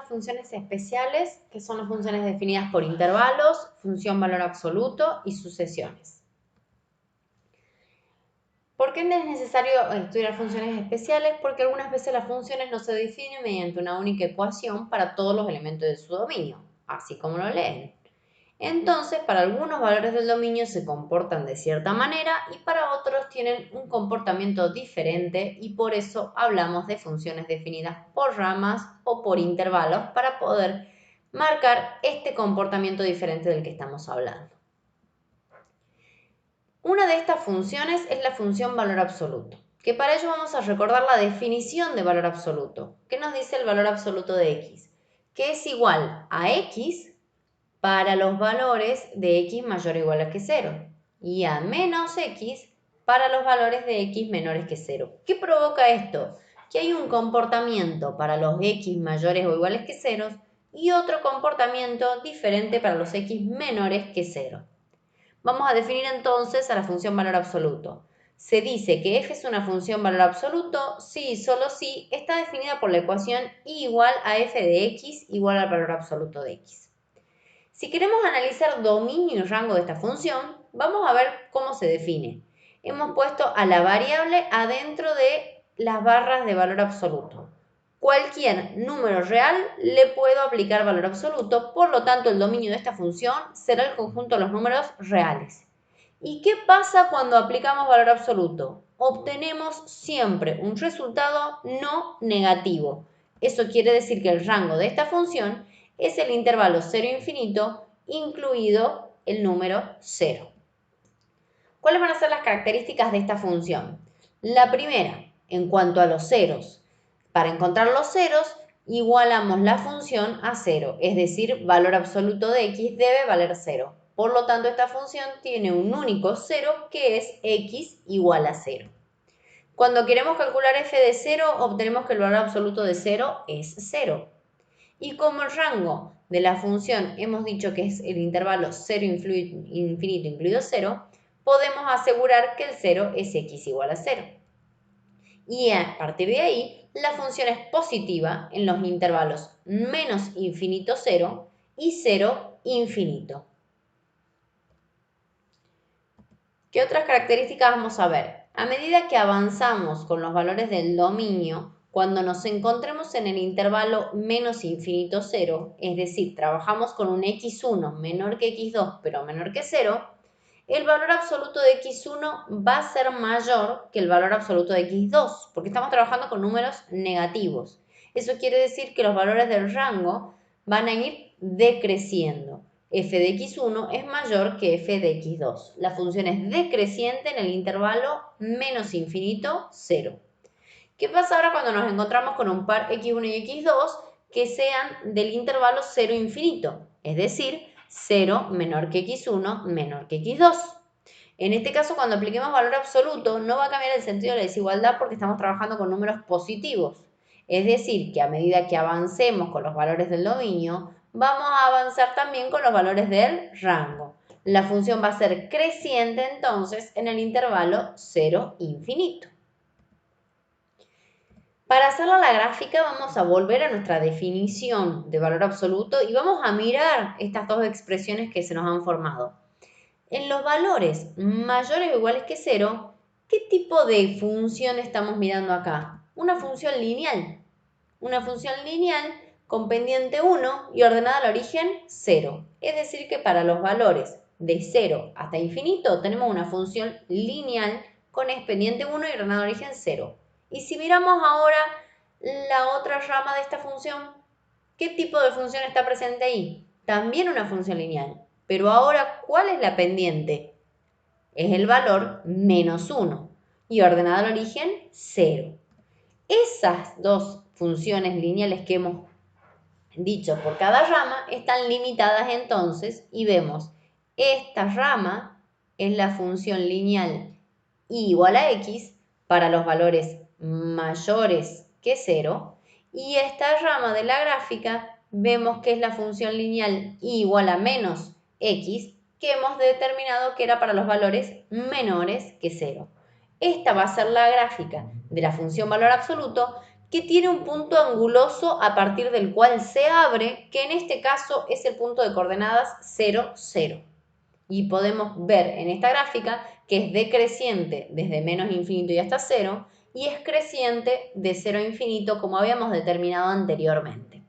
funciones especiales, que son las funciones definidas por intervalos, función valor absoluto y sucesiones. ¿Por qué es necesario estudiar funciones especiales? Porque algunas veces las funciones no se definen mediante una única ecuación para todos los elementos de su dominio, así como lo leen. Entonces, para algunos valores del dominio se comportan de cierta manera y para otros tienen un comportamiento diferente y por eso hablamos de funciones definidas por ramas o por intervalos para poder marcar este comportamiento diferente del que estamos hablando. Una de estas funciones es la función valor absoluto, que para ello vamos a recordar la definición de valor absoluto. ¿Qué nos dice el valor absoluto de x? Que es igual a x para los valores de x mayor o igual a que 0 y a menos x para los valores de x menores que 0. ¿Qué provoca esto? Que hay un comportamiento para los x mayores o iguales que 0 y otro comportamiento diferente para los x menores que 0. Vamos a definir entonces a la función valor absoluto. Se dice que f es una función valor absoluto si y solo si está definida por la ecuación y igual a f de x igual al valor absoluto de x. Si queremos analizar dominio y rango de esta función, vamos a ver cómo se define. Hemos puesto a la variable adentro de las barras de valor absoluto. Cualquier número real le puedo aplicar valor absoluto, por lo tanto el dominio de esta función será el conjunto de los números reales. ¿Y qué pasa cuando aplicamos valor absoluto? Obtenemos siempre un resultado no negativo. Eso quiere decir que el rango de esta función es el intervalo 0 infinito, incluido el número 0. ¿Cuáles van a ser las características de esta función? La primera, en cuanto a los ceros. Para encontrar los ceros, igualamos la función a 0, es decir, valor absoluto de x debe valer 0. Por lo tanto, esta función tiene un único 0 que es x igual a 0. Cuando queremos calcular f de 0, obtenemos que el valor absoluto de 0 es 0. Y como el rango de la función hemos dicho que es el intervalo 0 infinito incluido 0, podemos asegurar que el 0 es x igual a 0. Y a partir de ahí, la función es positiva en los intervalos menos infinito 0 y 0 infinito. ¿Qué otras características vamos a ver? A medida que avanzamos con los valores del dominio, cuando nos encontremos en el intervalo menos infinito 0, es decir, trabajamos con un x1 menor que x2 pero menor que 0, el valor absoluto de x1 va a ser mayor que el valor absoluto de x2, porque estamos trabajando con números negativos. Eso quiere decir que los valores del rango van a ir decreciendo. F de x1 es mayor que f de x2. La función es decreciente en el intervalo menos infinito 0. ¿Qué pasa ahora cuando nos encontramos con un par x1 y x2 que sean del intervalo 0 infinito? Es decir, 0 menor que x1 menor que x2. En este caso, cuando apliquemos valor absoluto, no va a cambiar el sentido de la desigualdad porque estamos trabajando con números positivos. Es decir, que a medida que avancemos con los valores del dominio, vamos a avanzar también con los valores del rango. La función va a ser creciente entonces en el intervalo 0 infinito. Para hacerla la gráfica vamos a volver a nuestra definición de valor absoluto y vamos a mirar estas dos expresiones que se nos han formado. En los valores mayores o iguales que 0, ¿qué tipo de función estamos mirando acá? Una función lineal. Una función lineal con pendiente 1 y ordenada al origen 0. Es decir que para los valores de 0 hasta infinito tenemos una función lineal con pendiente 1 y ordenada al origen 0. Y si miramos ahora la otra rama de esta función, ¿qué tipo de función está presente ahí? También una función lineal. Pero ahora, ¿cuál es la pendiente? Es el valor menos 1 y ordenado al origen 0. Esas dos funciones lineales que hemos dicho por cada rama están limitadas entonces y vemos esta rama es la función lineal y igual a x para los valores mayores que 0 y esta rama de la gráfica vemos que es la función lineal y igual a menos x que hemos determinado que era para los valores menores que 0. Esta va a ser la gráfica de la función valor absoluto que tiene un punto anguloso a partir del cual se abre, que en este caso es el punto de coordenadas 0, 0. Y podemos ver en esta gráfica que es decreciente desde menos infinito y hasta 0, y es creciente de 0 a infinito, como habíamos determinado anteriormente.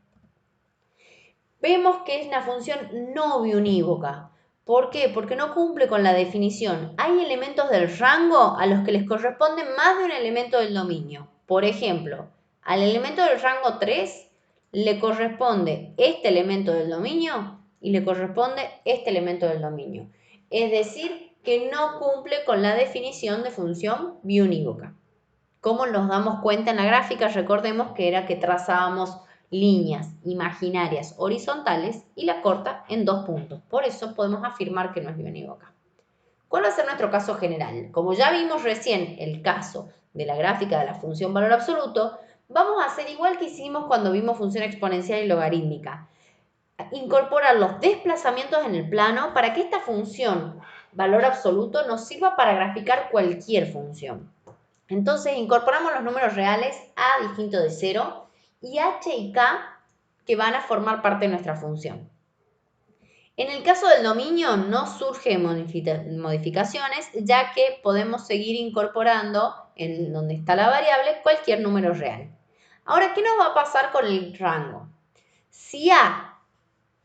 Vemos que es una función no biunívoca. ¿Por qué? Porque no cumple con la definición. Hay elementos del rango a los que les corresponde más de un elemento del dominio. Por ejemplo, al elemento del rango 3 le corresponde este elemento del dominio y le corresponde este elemento del dominio. Es decir, que no cumple con la definición de función biunívoca. ¿Cómo nos damos cuenta en la gráfica? Recordemos que era que trazábamos líneas imaginarias horizontales y la corta en 2 puntos. Por eso podemos afirmar que no es biunívoca. ¿Cuál va a ser nuestro caso general? Como ya vimos recién el caso de la gráfica de la función valor absoluto, vamos a hacer igual que hicimos cuando vimos función exponencial y logarítmica. Incorporar los desplazamientos en el plano para que esta función valor absoluto nos sirva para graficar cualquier función. Entonces incorporamos los números reales a distinto de 0 y h y k que van a formar parte de nuestra función. En el caso del dominio no surgen modificaciones, ya que podemos seguir incorporando en donde está la variable cualquier número real. Ahora, ¿qué nos va a pasar con el rango? Si a,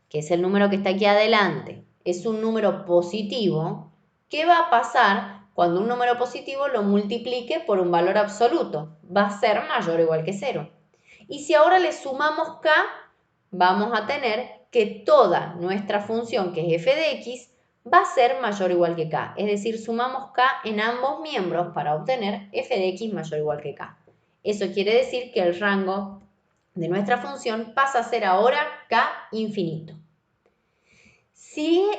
que es el número que está aquí adelante, es un número positivo, ¿qué va a pasar cuando un número positivo lo multiplique por un valor absoluto? Va a ser mayor o igual que 0. Y si ahora le sumamos k, vamos a tener que toda nuestra función, que es f de x, va a ser mayor o igual que k. Es decir, sumamos k en ambos miembros para obtener f de x mayor o igual que k. Eso quiere decir que el rango de nuestra función pasa a ser ahora k infinito. Si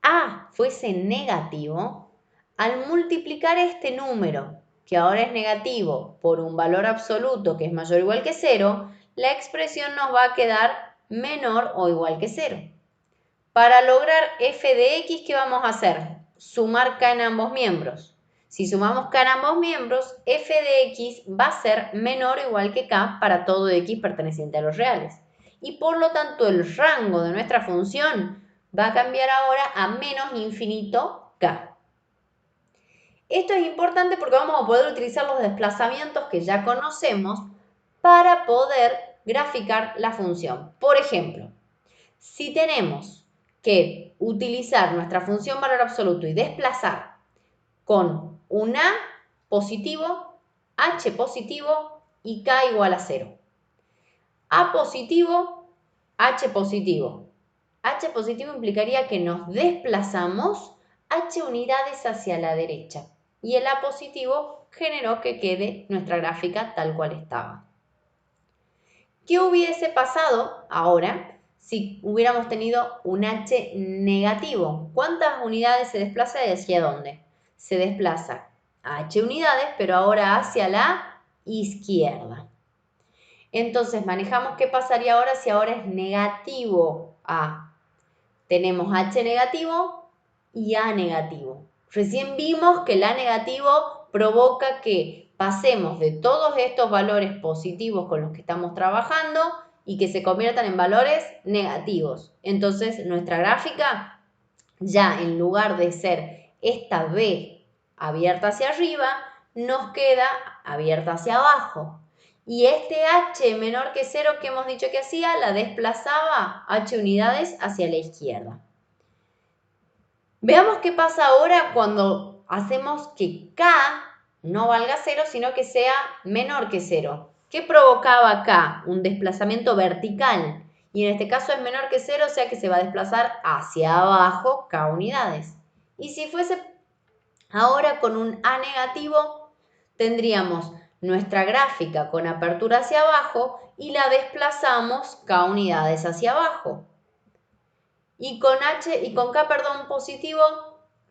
a fuese negativo, al multiplicar este número, que ahora es negativo, por un valor absoluto que es mayor o igual que 0, la expresión nos va a quedar menor o igual que 0. Para lograr f de x, ¿qué vamos a hacer? Sumar k en ambos miembros. Si sumamos k en ambos miembros, f de x va a ser menor o igual que k para todo x perteneciente a los reales. Y por lo tanto, el rango de nuestra función va a cambiar ahora a menos infinito k. Esto es importante porque vamos a poder utilizar los desplazamientos que ya conocemos para poder graficar la función. Por ejemplo, si tenemos que utilizar nuestra función valor absoluto y desplazar con un a positivo, h positivo y k igual a 0. A positivo, h positivo. H positivo implicaría que nos desplazamos h unidades hacia la derecha y el A positivo generó que quede nuestra gráfica tal cual estaba. ¿Qué hubiese pasado ahora si hubiéramos tenido un H negativo? ¿Cuántas unidades se desplaza y hacia dónde? Se desplaza a H unidades, pero ahora hacia la izquierda. Entonces manejamos qué pasaría ahora si ahora es negativo A. Tenemos H negativo y A negativo. Recién vimos que el A negativo provoca que pasemos de todos estos valores positivos con los que estamos trabajando y que se conviertan en valores negativos. Entonces, nuestra gráfica ya en lugar de ser esta B abierta hacia arriba, nos queda abierta hacia abajo. Y este h menor que 0 que hemos dicho que hacía, la desplazaba h unidades hacia la izquierda. Veamos qué pasa ahora cuando hacemos que k no valga 0, sino que sea menor que 0. ¿Qué provocaba acá? Un desplazamiento vertical. Y en este caso es menor que 0, o sea que se va a desplazar hacia abajo k unidades. Y si fuese ahora con un a negativo, tendríamos nuestra gráfica con apertura hacia abajo y la desplazamos k unidades hacia abajo. Y con k, positivo,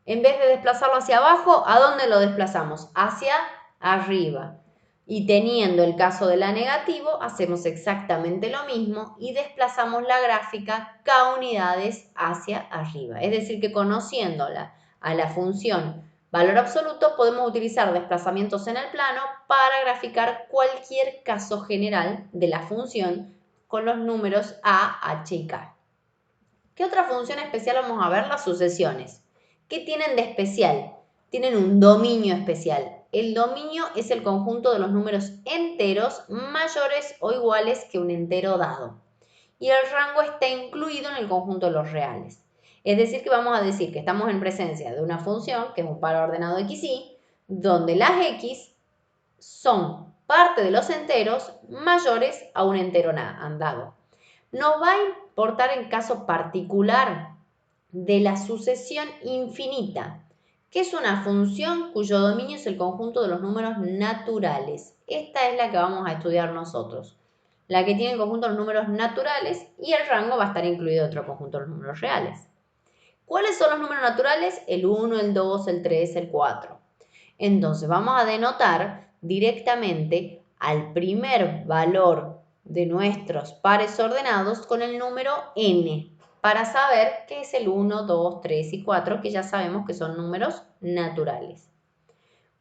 en vez de desplazarlo hacia abajo, ¿a dónde lo desplazamos? Hacia arriba. Y teniendo el caso de la negativo, hacemos exactamente lo mismo y desplazamos la gráfica k unidades hacia arriba. Es decir, que conociéndola a la función valor absoluto, podemos utilizar desplazamientos en el plano para graficar cualquier caso general de la función con los números a, h y k. ¿Qué otra función especial vamos a ver? Las sucesiones. ¿Qué tienen de especial? Tienen un dominio especial. El dominio es el conjunto de los números enteros mayores o iguales que un entero dado. Y el rango está incluido en el conjunto de los reales. Es decir, que vamos a decir que estamos en presencia de una función, que es un par ordenado xy, donde las x son parte de los enteros mayores a un entero dado. Nos va a importar el caso particular de la sucesión infinita, que es una función cuyo dominio es el conjunto de los números naturales. Esta es la que vamos a estudiar nosotros, la que tiene el conjunto de los números naturales y el rango va a estar incluido en otro conjunto de los números reales. ¿Cuáles son los números naturales? El 1, el 2, el 3, el 4. Entonces vamos a denotar directamente al primer valor de nuestros pares ordenados con el número n, para saber qué es el 1, 2, 3 y 4, que ya sabemos que son números naturales.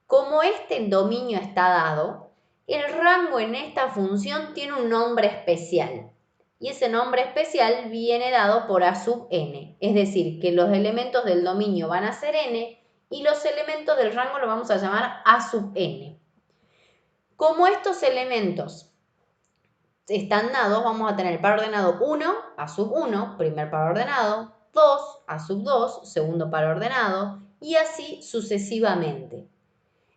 Como este dominio está dado, el rango en esta función tiene un nombre especial. Y ese nombre especial viene dado por a sub n. Es decir, que los elementos del dominio van a ser n y los elementos del rango lo vamos a llamar a sub n. Como estos elementos están dados, vamos a tener el par ordenado 1, a sub 1, primer par ordenado, 2, a sub 2, segundo par ordenado, y así sucesivamente.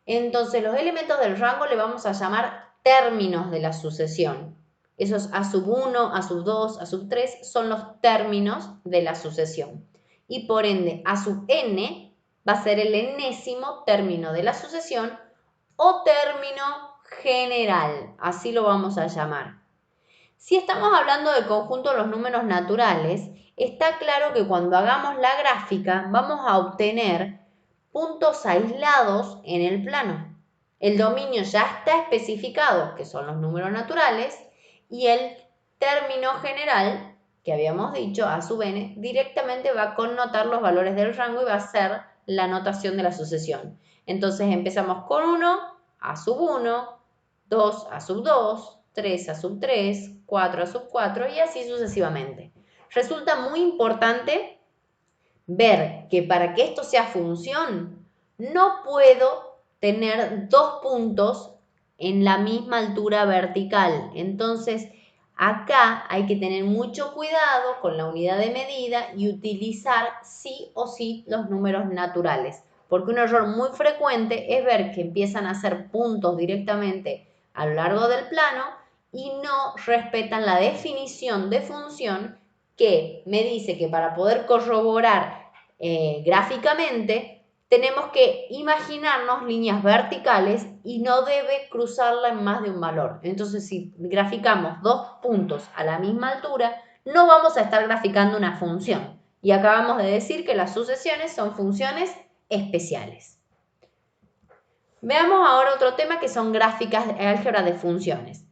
Entonces, los elementos del rango le vamos a llamar términos de la sucesión. Esos a sub 1, a sub 2, a sub 3 son los términos de la sucesión. Y por ende, a sub n va a ser el enésimo término de la sucesión o término general, así lo vamos a llamar. Si estamos hablando del conjunto de los números naturales, está claro que cuando hagamos la gráfica vamos a obtener puntos aislados en el plano. El dominio ya está especificado, que son los números naturales, y el término general, que habíamos dicho, a sub n, directamente va a connotar los valores del rango y va a ser la notación de la sucesión. Entonces empezamos con 1, a sub 1, 2, a sub 2, 3 a sub 3, 4 a sub 4 y así sucesivamente. Resulta muy importante ver que para que esto sea función, no puedo tener dos puntos en la misma altura vertical. Entonces, acá hay que tener mucho cuidado con la unidad de medida y utilizar sí o sí los números naturales. Porque un error muy frecuente es ver que empiezan a hacer puntos directamente a lo largo del plano y no respetan la definición de función que me dice que para poder corroborar gráficamente tenemos que imaginarnos líneas verticales y no debe cruzarla en más de un valor. Entonces, si graficamos dos puntos a la misma altura, no vamos a estar graficando una función. Y acabamos de decir que las sucesiones son funciones especiales. Veamos ahora otro tema que son gráficas de álgebra de funciones.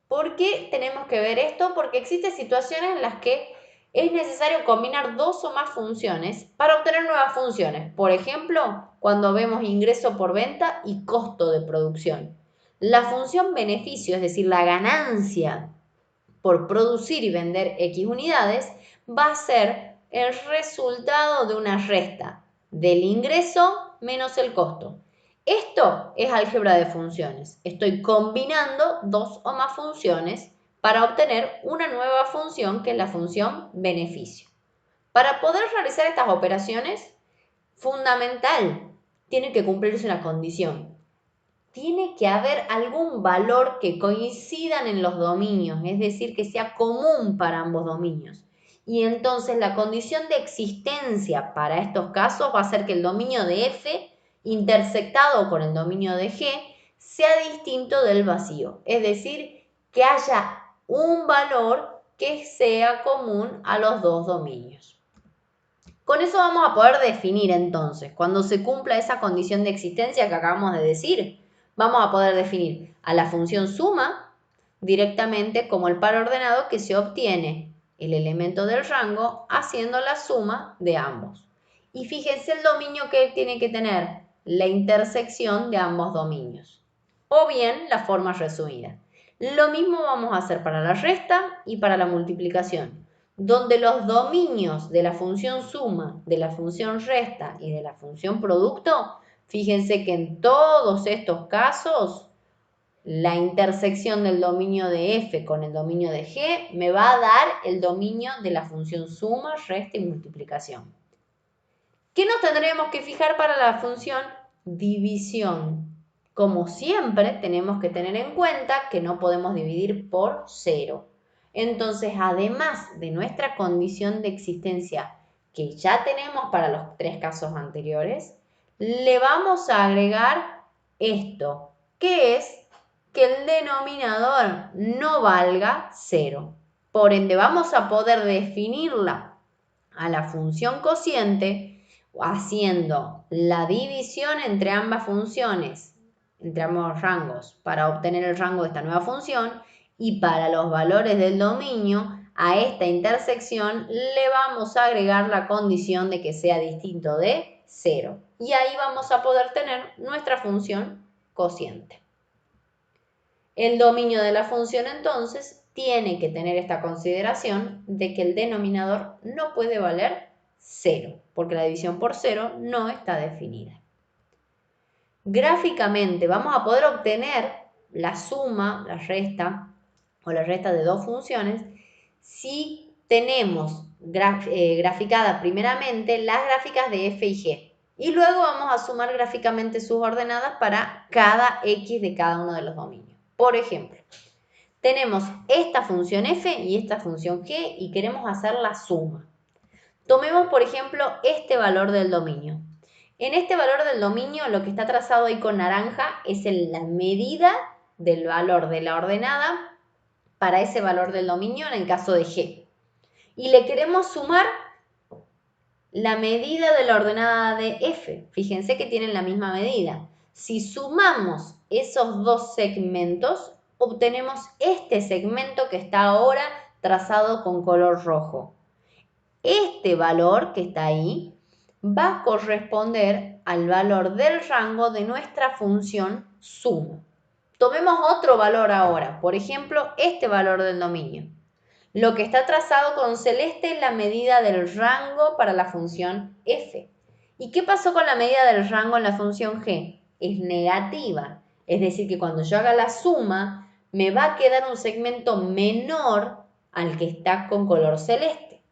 ¿Por qué tenemos que ver esto? Porque existen situaciones en las que es necesario combinar dos o más funciones para obtener nuevas funciones. Por ejemplo, cuando vemos ingreso por venta y costo de producción. La función beneficio, es decir, la ganancia por producir y vender X unidades, va a ser el resultado de una resta del ingreso menos el costo. Esto es álgebra de funciones. Estoy combinando dos o más funciones para obtener una nueva función que es la función beneficio. Para poder realizar estas operaciones, fundamental, tiene que cumplirse una condición. Tiene que haber algún valor que coincidan en los dominios, es decir, que sea común para ambos dominios. Y entonces la condición de existencia para estos casos va a ser que el dominio de f intersectado con el dominio de G sea distinto del vacío, es decir, que haya un valor que sea común a los dos dominios. Con eso vamos a poder definir entonces, cuando se cumpla esa condición de existencia que acabamos de decir, vamos a poder definir a la función suma directamente como el par ordenado que se obtiene el elemento del rango haciendo la suma de ambos. Y fíjense el dominio que tiene que tener la intersección de ambos dominios. O bien la forma resumida. Lo mismo vamos a hacer para la resta y para la multiplicación, donde los dominios de la función suma, de la función resta y de la función producto, fíjense que en todos estos casos, la intersección del dominio de f con el dominio de g me va a dar el dominio de la función suma, resta y multiplicación. ¿Qué nos tendremos que fijar para la función división? Como siempre, tenemos que tener en cuenta que no podemos dividir por 0. Entonces, además de nuestra condición de existencia que ya tenemos para los 3 casos anteriores, le vamos a agregar esto, que es que el denominador no valga 0. Por ende, vamos a poder definirla a la función cociente haciendo la división entre ambas funciones, entre ambos rangos, para obtener el rango de esta nueva función, y para los valores del dominio, a esta intersección le vamos a agregar la condición de que sea distinto de 0. Y ahí vamos a poder tener nuestra función cociente. El dominio de la función entonces tiene que tener esta consideración de que el denominador no puede valer 0, porque la división por 0 no está definida. Gráficamente vamos a poder obtener la suma, la resta o la resta de dos funciones si tenemos graficadas primeramente las gráficas de f y g. Y luego vamos a sumar gráficamente sus ordenadas para cada x de cada uno de los dominios. Por ejemplo, tenemos esta función f y esta función g y queremos hacer la suma. Tomemos, por ejemplo, este valor del dominio. En este valor del dominio, lo que está trazado ahí con naranja es la medida del valor de la ordenada para ese valor del dominio en el caso de g. Y le queremos sumar la medida de la ordenada de f. Fíjense que tienen la misma medida. Si sumamos esos dos segmentos, obtenemos este segmento que está ahora trazado con color rojo. Este valor que está ahí va a corresponder al valor del rango de nuestra función suma. Tomemos otro valor ahora, por ejemplo, este valor del dominio. Lo que está trazado con celeste es la medida del rango para la función f. ¿Y qué pasó con la medida del rango en la función g? Es negativa, es decir, que cuando yo haga la suma, me va a quedar un segmento menor al que está con color celeste,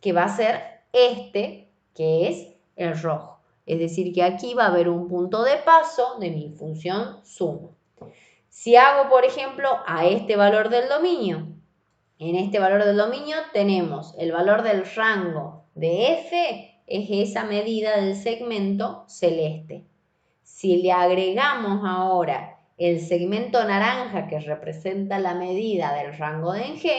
que va a ser este, que es el rojo. Es decir, que aquí va a haber un punto de paso de mi función suma. Si hago, por ejemplo, a este valor del dominio, en este valor del dominio tenemos el valor del rango de f, es esa medida del segmento celeste. Si le agregamos ahora el segmento naranja que representa la medida del rango de en g,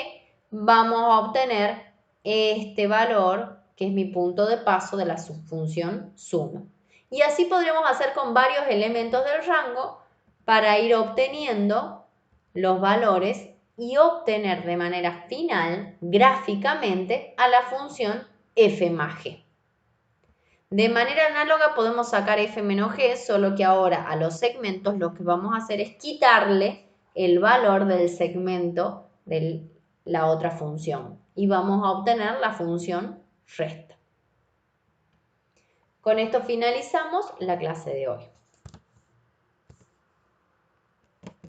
vamos a obtener este valor que es mi punto de paso de la función suma. Y así podríamos hacer con varios elementos del rango para ir obteniendo los valores y obtener de manera final, gráficamente, a la función f más g. De manera análoga podemos sacar f menos g, solo que ahora a los segmentos lo que vamos a hacer es quitarle el valor del segmento de la otra función y vamos a obtener la función resta. Con esto finalizamos la clase de hoy.